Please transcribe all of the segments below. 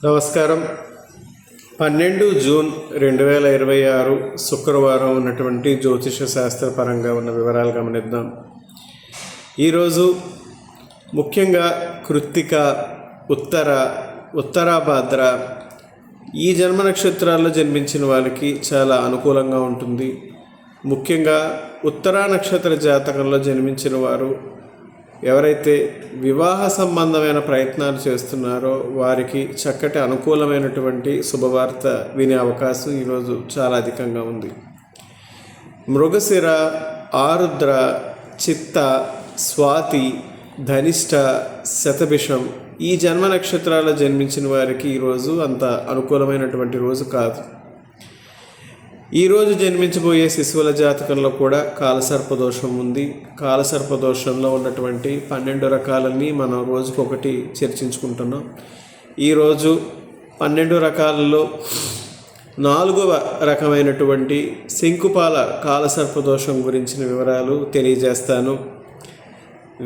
నమస్కారం. 12 జూన్ 2026 శుక్రవారం ఉన్నటువంటి జ్యోతిష శాస్త్రపరంగా ఉన్న వివరాలు గమనిద్దాం. ఈరోజు ముఖ్యంగా కృత్తిక, ఉత్తరాభాద్ర ఈ జన్మ నక్షత్రాల్లో జన్మించిన వాళ్ళకి చాలా అనుకూలంగా ఉంటుంది. ముఖ్యంగా ఉత్తరా నక్షత్ర జాతకంలో జన్మించిన వారు ఎవరైతే వివాహ సంబంధమైన ప్రయత్నాలు చేస్తున్నారో వారికి చక్కటి అనుకూలమైనటువంటి శుభవార్త వినే అవకాశం ఈరోజు చాలా అధికంగా ఉంది. మృగశిర, ఆరుద్ర, చిత్త, స్వాతి, ధనిష్ట, శతభిషం ఈ జన్మ నక్షత్రాల్లో జన్మించిన వారికి ఈరోజు అంత అనుకూలమైనటువంటి రోజు కాదు. ఈరోజు జన్మించబోయే శిశువుల జాతకంలో కూడా కాలసర్పదోషం ఉంది. కాలసర్పదోషంలో ఉన్నటువంటి 12 రకాలని మనం రోజుకొకటి చర్చించుకుంటున్నాం. ఈరోజు 12 రకాలలో 4వ రకమైనటువంటి శంకుపాల కాలసర్పదోషం గురించిన వివరాలు తెలియజేస్తాను.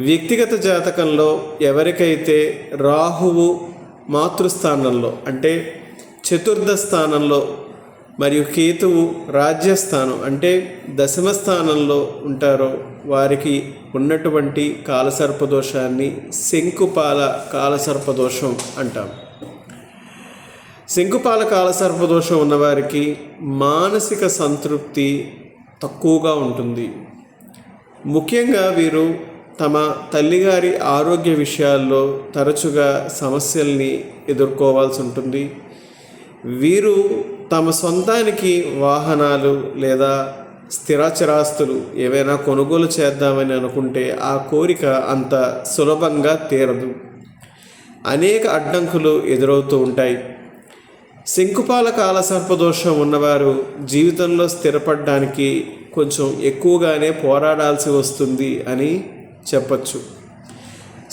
వ్యక్తిగత జాతకంలో ఎవరికైతే రాహువు మాతృస్థానంలో అంటే చతుర్థ స్థానంలో మరియు కేతువు రాజ్యస్థానం అంటే దశమ స్థానంలో ఉంటారో వారికి ఉన్నటువంటి కాలసర్పదోషాన్ని శంకుపాల కాలసర్పదోషం అంటాం. శంకుపాల కాలసర్పదోషం ఉన్నవారికి మానసిక సంతృప్తి తక్కువగా ఉంటుంది. ముఖ్యంగా వీరు తమ తల్లిగారి ఆరోగ్య విషయాల్లో తరచుగా సమస్యల్ని ఎదుర్కోవాల్సి ఉంటుంది. వీరు తమ సొంతానికి వాహనాలు లేదా స్థిరాచరాస్తులు ఏవైనా కొనుగోలు చేద్దామని అనుకుంటే ఆ కోరిక అంత సులభంగా తీరదు. అనేక అడ్డంకులు ఎదురవుతూ ఉంటాయి. శంకుపాల కాలసర్పదోషం ఉన్నవారు జీవితంలో స్థిరపడడానికి కొంచెం ఎక్కువగానే పోరాడాల్సి వస్తుంది అని చెప్పచ్చు.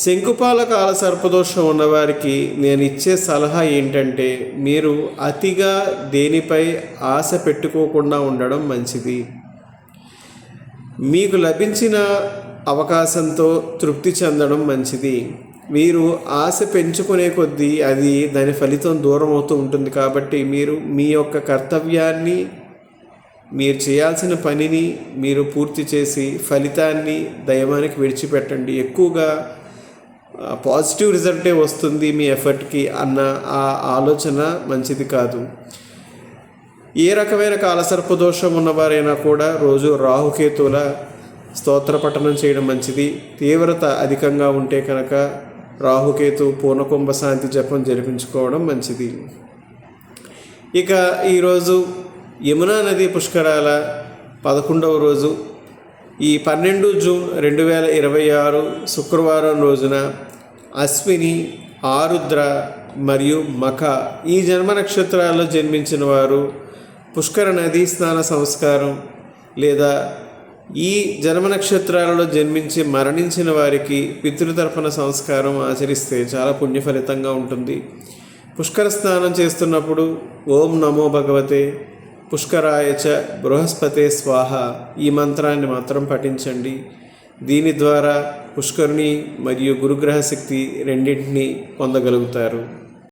శంకుపాల కాలసర్పదోషం ఉన్నవారికి నేను ఇచ్చే సలహా ఏంటంటే మీరు అతిగా దేనిపై ఆశ పెట్టుకోకుండా ఉండడం మంచిది. మీకు లభించిన అవకాశంతో తృప్తి చెందడం మంచిది. మీరు ఆశ పెంచుకునే కొద్దీ అది దాని ఫలితం దూరం అవుతూ ఉంటుంది. కాబట్టి మీరు మీ యొక్క కర్తవ్యాన్ని, మీరు చేయాల్సిన పనిని మీరు పూర్తి చేసి ఫలితాన్ని దైవానికి విడిచిపెట్టండి. ఎక్కువగా పాజిటివ్ రిజల్టే వస్తుంది మీ ఎఫర్ట్కి అన్న ఆ ఆలోచన మంచిది కాదు. ఏ రకమైన కాలసర్పదోషం ఉన్నవారైనా కూడా రోజు రాహుకేతువుల స్తోత్ర పఠనం చేయడం మంచిది. తీవ్రత అధికంగా ఉంటే కనుక రాహుకేతు పూర్ణకుంభ శాంతి జపం జరిపించుకోవడం మంచిది. ఇక ఈరోజు యమునా నది పుష్కరాల 11వ రోజు ఈ 12 జూన్ 2026 శుక్రవారం రోజున అశ్విని, ఆరుద్ర మరియు మఖ ఈ జన్మ నక్షత్రాల్లో జన్మించిన వారు పుష్కర నదీ స్నాన సంస్కారం లేదా ఈ జన్మ నక్షత్రాలలో జన్మించి మరణించిన వారికి పితృతర్పణ సంస్కారం ఆచరిస్తే చాలా పుణ్యఫలితంగా ఉంటుంది. పుష్కర స్నానం చేస్తున్నప్పుడు ఓం నమో భగవతే పుష్కరాయచ బృహస్పతే స్వాహ ఈ మంత్రాన్ని మాత్రం పఠించండి. దీని ద్వారా పుష్కరుని మరియు గురుగ్రహ శక్తి రెండింటినీ పొందగలుగుతారు.